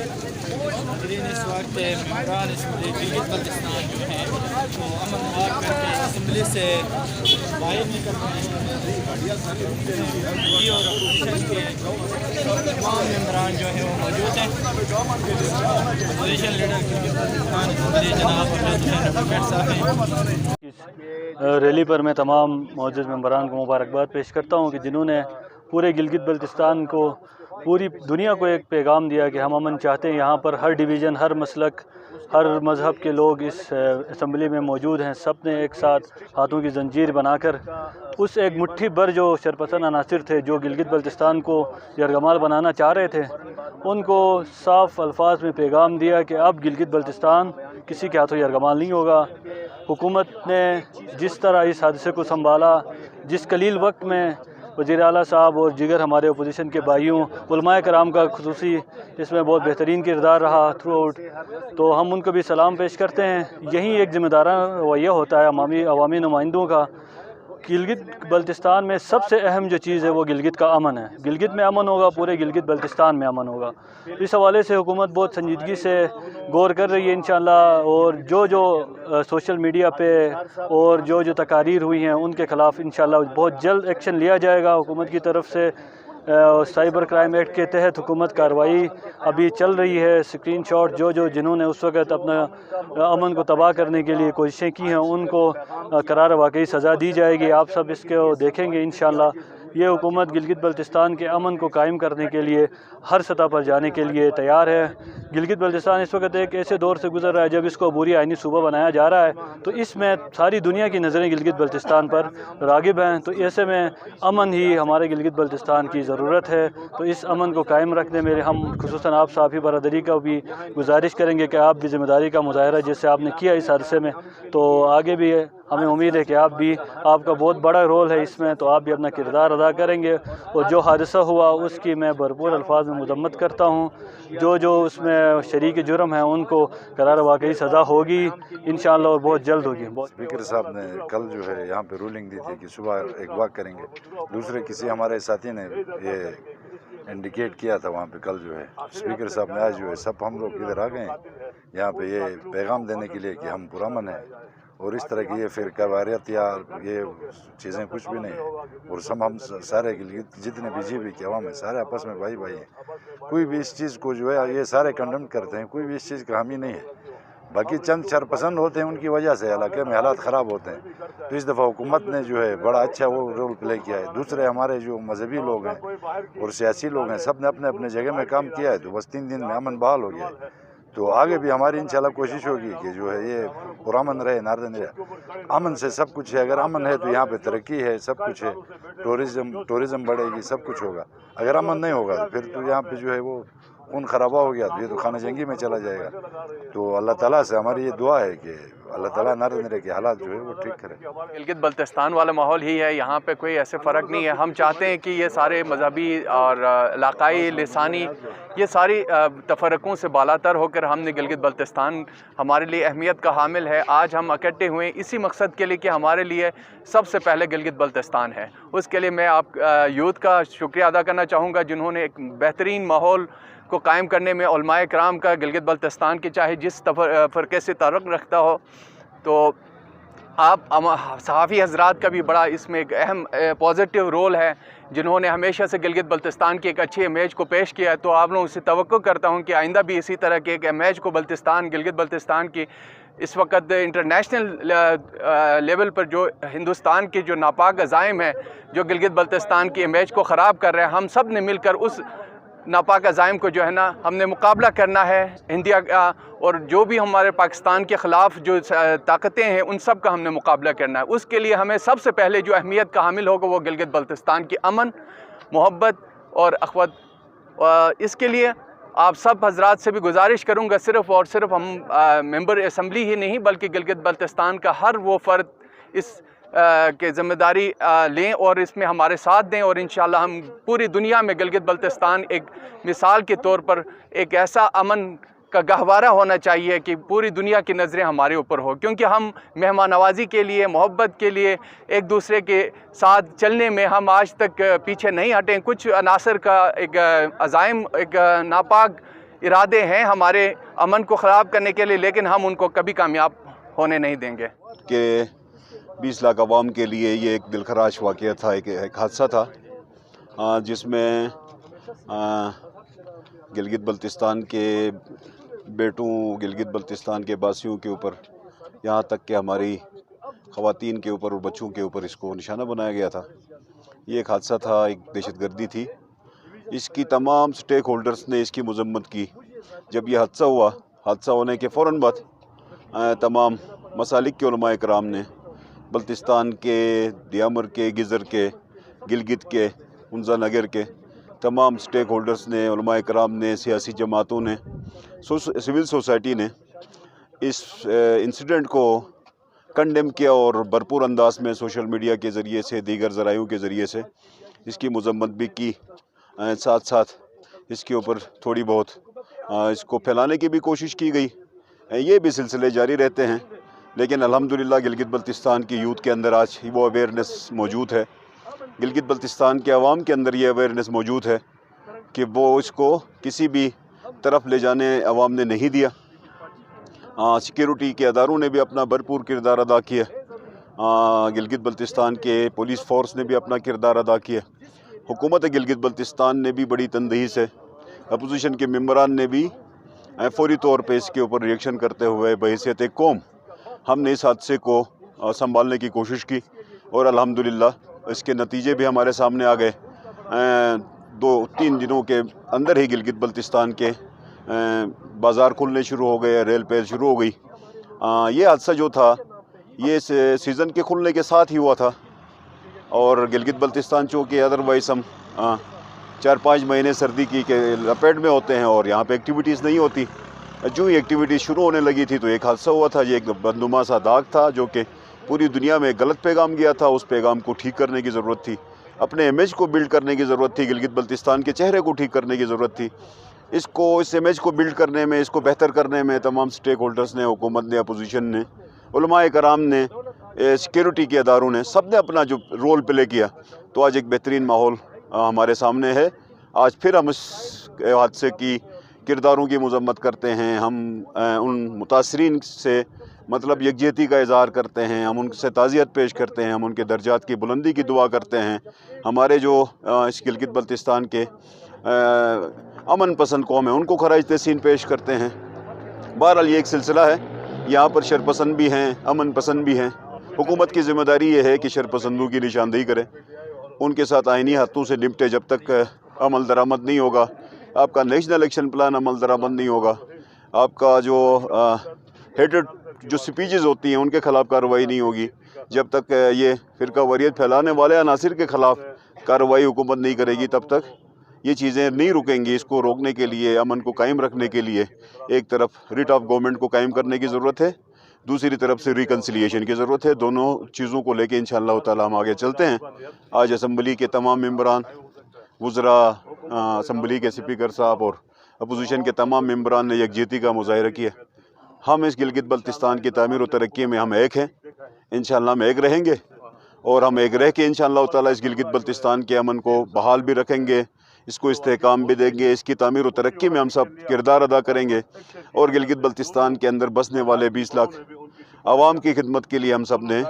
اس وقت ممبران اسمبلی گلگت بلتستان جو ہیں وہ امن مار کر کے اسمبلی سے باہر نکل رہے ہیں اور اپوزیشن کے تمام ممبران جو ہیں وہ موجود ہیں۔ Opposition leader Gilgit Baltistan assembly جناب ایڈوکیٹ صاحب اس ریلی پر میں تمام معزز ممبران کو مبارکباد پیش کرتا ہوں کہ جنہوں نے پورے گلگت بلتستان کو، پوری دنیا کو ایک پیغام دیا کہ ہم امن چاہتے ہیں۔ یہاں پر ہر ڈویژن، ہر مسلک، ہر مذہب کے لوگ اس اسمبلی میں موجود ہیں۔ سب نے ایک ساتھ ہاتھوں کی زنجیر بنا کر اس ایک مٹھی بھر جو شرپسند عناصر تھے جو گلگت بلتستان کو یرغمال بنانا چاہ رہے تھے، ان کو صاف الفاظ میں پیغام دیا کہ اب گلگت بلتستان کسی کے ہاتھوں یرغمال نہیں ہوگا۔ حکومت نے جس طرح اس حادثے کو سنبھالا، جس قلیل وقت میں وزیر اعلیٰ صاحب اور دیگر ہمارے اپوزیشن کے بھائیوں، علماء کرام کا خصوصی اس میں بہت بہترین کردار رہا تھرو آؤٹ، تو ہم ان کو بھی سلام پیش کرتے ہیں۔ یہی ایک ذمہ دارانہ رویہ ہوتا ہے عوامی نمائندوں کا۔ گلگت بلتستان میں سب سے اہم جو چیز ہے وہ گلگت کا امن ہے۔ گلگت میں امن ہوگا، پورے گلگت بلتستان میں امن ہوگا۔ اس حوالے سے حکومت بہت سنجیدگی سے غور کر رہی ہے انشاءاللہ، اور جو سوشل میڈیا پہ اور جو تقاریر ہوئی ہیں ان کے خلاف انشاءاللہ بہت جلد ایکشن لیا جائے گا حکومت کی طرف سے۔ سائبر کرائم ایکٹ کے تحت حکومت کارروائی ابھی چل رہی ہے۔ اسکرین شاٹ جنہوں نے اس وقت اپنا امن کو تباہ کرنے کے لیے کوششیں کی ہیں ان کو قرار واقعی سزا دی جائے گی۔ آپ سب اس کو دیکھیں گے انشاءاللہ۔ یہ حکومت گلگت بلتستان کے امن کو قائم کرنے کے لیے ہر سطح پر جانے کے لیے تیار ہے۔ گلگت بلتستان اس وقت ایک ایسے دور سے گزر رہا ہے جب اس کو عبوری آئینی صوبہ بنایا جا رہا ہے، تو اس میں ساری دنیا کی نظریں گلگت بلتستان پر راغب ہیں، تو ایسے میں امن ہی ہمارے گلگت بلتستان کی ضرورت ہے۔ تو اس امن کو قائم رکھنے میں ہم خصوصاً آپ صافی برادری کا بھی گزارش کریں گے کہ آپ بھی ذمہ داری کا مظاہرہ جیسے آپ نے کیا اس حادثے میں، تو آگے بھی ہمیں امید ہے کہ آپ کا بہت بڑا رول ہے اس میں، تو آپ بھی اپنا کردار ادا کریں گے۔ اور جو حادثہ ہوا اس کی میں بھرپور الفاظ میں مذمت کرتا ہوں۔ جو اس میں شریک جرم ہیں ان کو قرار واقعی سزا ہوگی انشاءاللہ، اور بہت جلد ہوگی۔ اسپیکر صاحب نے کل جو ہے یہاں پہ رولنگ دی تھی کہ صبح ایک واک کریں گے، دوسرے کسی ہمارے ساتھی نے یہ انڈیکیٹ کیا تھا وہاں پہ کل جو ہے اسپیکر صاحب نے آج جو ہے سب ہم لوگ ادھر آ گئے ہیں یہاں پہ یہ پیغام دینے کے لیے کہ ہم پرامن ہیں، اور اس طرح کی یہ فرقہ واریت یا یہ چیزیں کچھ بھی نہیں ہیں، اور ہم سارے جتنے بی جے پی کے عوام ہیں سارے آپس میں بھائی بھائی ہیں۔ کوئی بھی اس چیز کو جو ہے یہ سارے کنڈم کرتے ہیں، کوئی بھی اس چیز کا حامی نہیں ہے۔ باقی چند شرپسند ہوتے ہیں، ان کی وجہ سے علاقے میں حالات خراب ہوتے ہیں، تو اس دفعہ حکومت نے جو ہے بڑا اچھا وہ رول پلے کیا ہے۔ دوسرے ہمارے جو مذہبی لوگ ہیں اور سیاسی لوگ ہیں سب نے اپنے اپنے جگہ میں کام کیا ہے، تو بس 3 دن میں امن بحال ہو گیا ہے۔ تو آگے بھی ہماری انشاءاللہ کوشش ہوگی کہ جو ہے یہ پرامن رہے، ناردن رہے۔ امن سے سب کچھ ہے، اگر امن ہے تو یہاں پہ ترقی ہے، سب کچھ ہے، ٹورزم بڑھے گی، سب کچھ ہوگا۔ اگر امن نہیں ہوگا پھر تو یہاں پہ جو ہے وہ خون خرابہ ہو گیا تو یہ تو خانہ جنگی میں چلا جائے گا۔ تو اللہ تعالیٰ سے ہماری یہ دعا ہے کہ اللہ تعالیٰ ناردن کے حالات جو ہے وہ ٹھیک کرے۔ گلگت بلتستان والا ماحول ہی ہے، یہاں پہ کوئی ایسے فرق نہیں ہے۔ ہم چاہتے ہیں کہ یہ سارے مذہبی اور علاقائی لسانی یہ ساری تفرقوں سے بالاتر ہو کر ہم نے گلگت بلتستان ہمارے لیے اہمیت کا حامل ہے۔ آج ہم اکٹھے ہوئے اسی مقصد کے لیے کہ ہمارے لیے سب سے پہلے گلگت بلتستان ہے۔ اس کے لیے میں آپ یوتھ کا شکریہ ادا کرنا چاہوں گا جنہوں نے ایک بہترین ماحول کو قائم کرنے میں علماء کرام کا گلگت بلتستان کے چاہے جس فرقے سے تعلق رکھتا ہو، تو آپ صحافی حضرات کا بھی بڑا اس میں ایک اہم پازیٹیو رول ہے، جنہوں نے ہمیشہ سے گلگت بلتستان کی ایک اچھی امیج کو پیش کیا ہے۔ تو آپ لوگوں سے توقع کرتا ہوں کہ آئندہ بھی اسی طرح کے ایک امیج کو گلگت بلتستان کی اس وقت انٹرنیشنل لیول پر جو ہندوستان کے جو ناپاک عزائم ہیں جو گلگت بلتستان کی امیج کو خراب کر رہے ہیں، ہم سب نے مل کر اس ناپاک عزائم کو جو ہے نا ہم نے مقابلہ کرنا ہے انڈیا کا، اور جو بھی ہمارے پاکستان کے خلاف جو طاقتیں ہیں ان سب کا ہم نے مقابلہ کرنا ہے۔ اس کے لیے ہمیں سب سے پہلے جو اہمیت کا حامل ہوگا وہ گلگت بلتستان کی امن، محبت اور اخوت۔ اس کے لیے آپ سب حضرات سے بھی گزارش کروں گا، صرف اور صرف ہم ممبر اسمبلی ہی نہیں بلکہ گلگت بلتستان کا ہر وہ فرد اس کہ ذمہ داری لیں اور اس میں ہمارے ساتھ دیں، اور انشاءاللہ ہم پوری دنیا میں گلگت بلتستان ایک مثال کے طور پر ایک ایسا امن کا گہوارہ ہونا چاہیے کہ پوری دنیا کی نظریں ہمارے اوپر ہو، کیونکہ ہم مہمان نوازی کے لیے، محبت کے لیے، ایک دوسرے کے ساتھ چلنے میں ہم آج تک پیچھے نہیں ہٹیں۔ کچھ عناصر کا ایک عزائم، ایک ناپاک ارادے ہیں ہمارے امن کو خراب کرنے کے لیے، لیکن ہم ان کو کبھی کامیاب ہونے نہیں دیں گے۔ کہ 20 لاکھ عوام کے لیے یہ ایک دلخراش واقعہ تھا، ایک حادثہ تھا جس میں گلگت بلتستان کے بیٹوں، گلگت بلتستان کے باسیوں کے اوپر، یہاں تک کہ ہماری خواتین کے اوپر اور بچوں کے اوپر اس کو نشانہ بنایا گیا تھا۔ یہ ایک حادثہ تھا، ایک دہشت گردی تھی۔ اس کی تمام سٹیک ہولڈرز نے اس کی مذمت کی۔ جب یہ حادثہ ہوا، حادثہ ہونے کے فوراً بعد تمام مسالک کے علماء کرام نے، بلتستان کے، دیامر کے، گزر کے، گلگت کے، ہنزا نگر کے تمام سٹیک ہولڈرز نے، علماء کرام نے، سیاسی جماعتوں نے، سول سوسائٹی نے اس انسیڈنٹ کو کنڈیم کیا اور بھرپور انداز میں سوشل میڈیا کے ذریعے سے، دیگر ذرائعوں کے ذریعے سے اس کی مذمت بھی کی۔ ساتھ ساتھ اس کے اوپر تھوڑی بہت اس کو پھیلانے کی بھی کوشش کی گئی۔ یہ بھی سلسلے جاری رہتے ہیں، لیکن الحمدللہ گلگت بلتستان کی یوتھ کے اندر آج وہ اویئرنیس موجود ہے، گلگت بلتستان کے عوام کے اندر یہ اویئرنیس موجود ہے کہ وہ اس کو کسی بھی طرف لے جانے عوام نے نہیں دیا۔ سیکیورٹی کے اداروں نے بھی اپنا بھرپور کردار ادا کیا، گلگت بلتستان کے پولیس فورس نے بھی اپنا کردار ادا کیا، حکومت گلگت بلتستان نے بھی بڑی تندہی سے، اپوزیشن کے ممبران نے بھی فوری طور پہ اس کے اوپر ریئیکشن کرتے ہوئے بحیثیت قوم ہم نے اس حادثے کو سنبھالنے کی کوشش کی، اور الحمدللہ اس کے نتیجے بھی ہمارے سامنے آ گئے۔ 2-3 دنوں کے اندر ہی گلگت بلتستان کے بازار کھلنے شروع ہو گئے، ریل پیل شروع ہو گئی۔ یہ حادثہ جو تھا یہ سیزن کے کھلنے کے ساتھ ہی ہوا تھا، اور گلگت بلتستان چونکہ ادروائز ہم 4-5 مہینے سردی کی کے لپیٹ میں ہوتے ہیں اور یہاں پہ ایکٹیویٹیز نہیں ہوتی، جو ہی ایکٹیویٹیز شروع ہونے لگی تھی تو ایک حادثہ ہوا تھا۔ یہ ایک بدنما سا داغ تھا جو کہ پوری دنیا میں غلط پیغام گیا تھا، اس پیغام کو ٹھیک کرنے کی ضرورت تھی، اپنے امیج کو بلڈ کرنے کی ضرورت تھی، گلگت بلتستان کے چہرے کو ٹھیک کرنے کی ضرورت تھی۔ اس امیج کو بلڈ کرنے میں، اس کو بہتر کرنے میں تمام سٹیک ہولڈرز نے، حکومت نے، اپوزیشن نے، علماء کرام نے، سیکیورٹی کے اداروں نے، سب نے اپنا جو رول پلے کیا، تو آج ایک بہترین ماحول ہمارے سامنے ہے۔ آج پھر ہم اس حادثے کی کرداروں کی مذمت کرتے ہیں، ہم ان متاثرین سے مطلب یکجہتی کا اظہار کرتے ہیں، ہم ان سے تعزیت پیش کرتے ہیں، ہم ان کے درجات کی بلندی کی دعا کرتے ہیں۔ ہمارے جو اس گلگت بلتستان کے امن پسند قوم ہیں ان کو خراج تحسین پیش کرتے ہیں۔ بہرحال یہ ایک سلسلہ ہے، یہاں پر شرپسند بھی ہیں، امن پسند بھی ہیں۔ حکومت کی ذمہ داری یہ ہے کہ شرپسندوں کی نشاندہی کرے، ان کے ساتھ آئینی ہاتھوں سے نمٹے۔ جب تک عمل درآمد نہیں ہوگا، آپ کا نیشنل ایکشن پلان عمل درآمد نہیں ہوگا، آپ کا جو ہیٹڈ جو سپیچز ہوتی ہیں ان کے خلاف کارروائی نہیں ہوگی، جب تک یہ فرقہ واریت پھیلانے والے عناصر کے خلاف کارروائی حکومت نہیں کرے گی، تب تک یہ چیزیں نہیں رکیں گی۔ اس کو روکنے کے لیے، امن کو قائم رکھنے کے لیے ایک طرف ریٹ آف گورنمنٹ کو قائم کرنے کی ضرورت ہے، دوسری طرف سے ریکنسیلیشن کی ضرورت ہے۔ دونوں چیزوں کو لے کے انشاءاللہ تعالی ہم آگے چلتے ہیں۔ آج اسمبلی کے تمام ممبران، وزراء، اسمبلی کے اسپیکر صاحب اور اپوزیشن کے تمام ممبران نے یکجہتی کا مظاہرہ کیا۔ ہم اس گلگت بلتستان کی تعمیر و ترقی میں ہم ایک ہیں، انشاءاللہ ہم ایک رہیں گے، اور ہم ایک رہ کے انشاءاللہ تعالی اس گلگت بلتستان کے امن کو بحال بھی رکھیں گے، اس کو استحکام بھی دیں گے، اس کی تعمیر و ترقی میں ہم سب کردار ادا کریں گے، اور گلگت بلتستان کے اندر بسنے والے 20 لاکھ عوام کی خدمت کے لیے ہم سب نے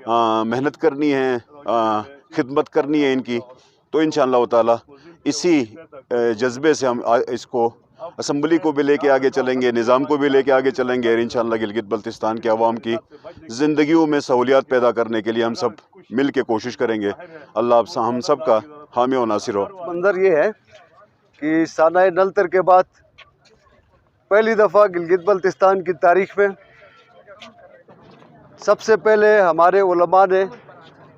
محنت کرنی ہے، خدمت کرنی ہے ان کی۔ تو انشاءاللہ تعالی اسی جذبے سے ہم اس کو اسمبلی کو بھی لے کے آگے چلیں گے، نظام کو بھی لے کے آگے چلیں گے، اور انشاءاللہ گلگت بلتستان کے عوام کی زندگیوں میں سہولیات پیدا کرنے کے لیے ہم سب مل کے کوشش کریں گے۔ اللہ ہم سب کا حامی و ناصر ہو۔ منظر یہ ہے کہ سانحۂ نلتر کے بعد پہلی دفعہ گلگت بلتستان کی تاریخ میں سب سے پہلے ہمارے علماء نے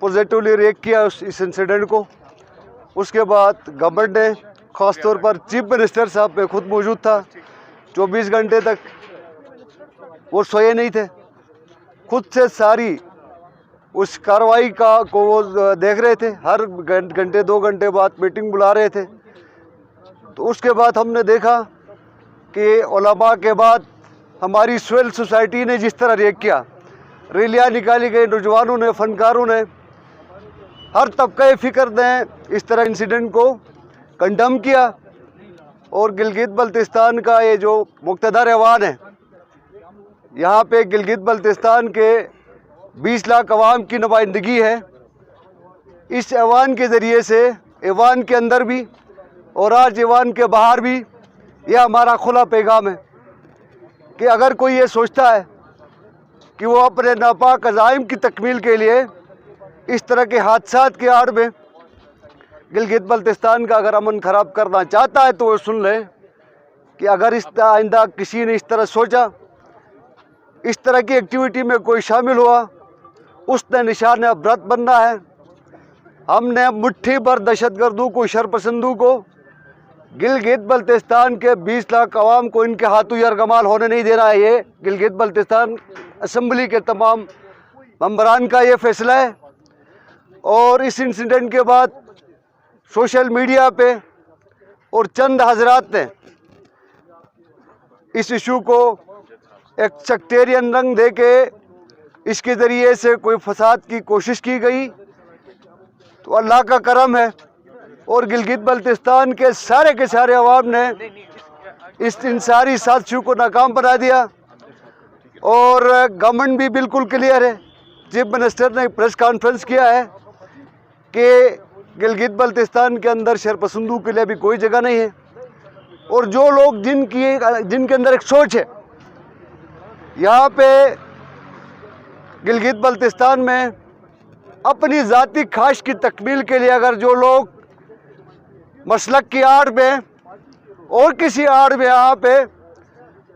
پازیٹیولی ریئیکٹ کیا اس انسیڈنٹ کو۔ اس کے بعد گورنمنٹ نے، خاص طور پر چیف منسٹر صاحب میں خود موجود تھا، 24 گھنٹے تک وہ سوئے نہیں تھے، خود سے ساری اس کارروائی کو وہ دیکھ رہے تھے، ہر گھنٹے 2 گھنٹے بعد میٹنگ بلا رہے تھے۔ تو اس کے بعد ہم نے دیکھا کہ علماء کے بعد ہماری سول سوسائٹی نے جس طرح ریئیکٹ کیا، ریلیاں نکالی گئی، نوجوانوں نے، فنکاروں نے، ہر طبقہ فکر نے اس طرح انسیڈنٹ کو کنڈم کیا، اور گلگت بلتستان کا یہ جو مقتدر ایوان ہے، یہاں پہ گلگت بلتستان کے 20 لاکھ عوام کی نمائندگی ہے۔ اس ایوان کے ذریعے سے ایوان کے اندر بھی اور آج ایوان کے باہر بھی یہ ہمارا کھلا پیغام ہے کہ اگر کوئی یہ سوچتا ہے کہ وہ اپنے ناپاک عزائم کی تکمیل کے لیے اس طرح کے حادثات کی آڑ میں گلگت بلتستان کا اگر امن خراب کرنا چاہتا ہے تو وہ سن لے کہ اگر اس آئندہ کسی نے اس طرح سوچا، اس طرح کی ایکٹیویٹی میں کوئی شامل ہوا، اس نے نشان عبرت بننا ہے۔ ہم نے مٹھی بھر دہشت گردوں کو، شرپسندوں کو، گلگت بلتستان کے 20 لاکھ عوام کو ان کے ہاتھوں یرغمال ہونے نہیں دینا ہے۔ یہ گلگت بلتستان اسمبلی کے تمام ممبران کا یہ فیصلہ ہے۔ اور اس انسیڈنٹ کے بعد سوشل میڈیا پہ اور چند حضرات نے اس ایشو کو ایک سیکٹیرین رنگ دے کے اس کے ذریعے سے کوئی فساد کی کوشش کی گئی، تو اللہ کا کرم ہے اور گلگت بلتستان کے سارے عوام نے اس انصاری سازشوں کو ناکام بنا دیا۔ اور گورنمنٹ بھی بالکل کلیئر ہے، چیف منسٹر نے پریس کانفرنس کیا ہے کہ گلگت بلتستان کے اندر شرپسندوں کے لیے بھی کوئی جگہ نہیں ہے۔ اور جو لوگ جن کے اندر ایک سوچ ہے، یہاں پہ گلگت بلتستان میں اپنی ذاتی خواہش کی تکمیل کے لیے اگر جو لوگ مسلک کی آڑ میں اور کسی آڑ میں یہاں پہ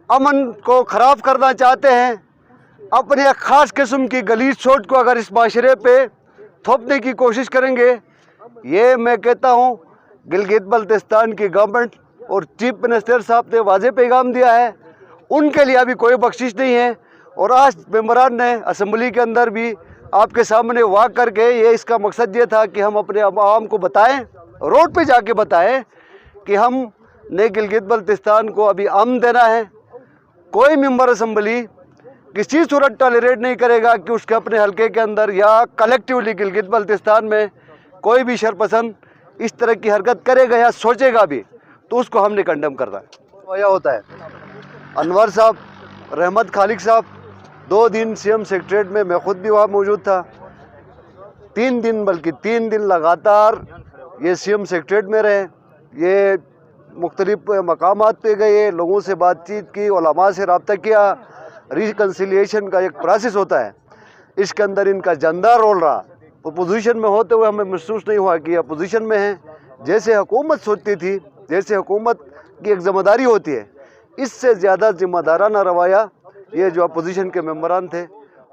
امن کو خراب کرنا چاہتے ہیں، اپنے ایک خاص قسم کی غلیظ سوچ کو اگر اس معاشرے پہ تھوپنے کی کوشش کریں گے، یہ میں کہتا ہوں گلگت بلتستان کی گورنمنٹ اور چیف منسٹر صاحب نے واضح پیغام دیا ہے، ان کے لیے ابھی کوئی بخشش نہیں ہے۔ اور آج ممبران نے اسمبلی کے اندر بھی آپ کے سامنے واک کر کے یہ اس کا مقصد یہ تھا کہ ہم اپنے عوام کو بتائیں، روڈ پہ جا کے بتائیں کہ ہم نے گلگت بلتستان کو ابھی امن دینا ہے۔ کوئی ممبر اسمبلی کسی صورت ٹالریٹ نہیں کرے گا کہ اس کے اپنے حلقے کے اندر یا کلیکٹیولی گلگت بلتستان میں کوئی بھی شرپسند اس طرح کی حرکت کرے گا یا سوچے گا بھی تو اس کو ہم نے کنڈم کرنا ہے۔ ہوتا ہے انور صاحب، رحمت خالق صاحب 2 دن سی ایم سیکریٹریٹ میں خود بھی وہاں موجود تھا، 3 دن لگاتار یہ سی ایم سیکریٹریٹ میں رہے، یہ مختلف مقامات پہ گئے، لوگوں سے بات چیت کی، علماء سے رابطہ کیا۔ ریکنسیلیشن کا ایک پروسیس ہوتا ہے، اس کے اندر ان کا جاندار رول رہا۔ اپوزیشن میں ہوتے ہوئے ہمیں محسوس نہیں ہوا کہ اپوزیشن میں ہیں، جیسے حکومت سوچتی تھی، جیسے حکومت کی ایک ذمہ داری ہوتی ہے، اس سے زیادہ ذمہ دارانہ رویہ یہ جو اپوزیشن کے ممبران تھے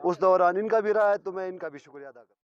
اس دوران ان کا بھی رہا ہے، تو میں ان کا بھی شکریہ ادا کرتا ہوں۔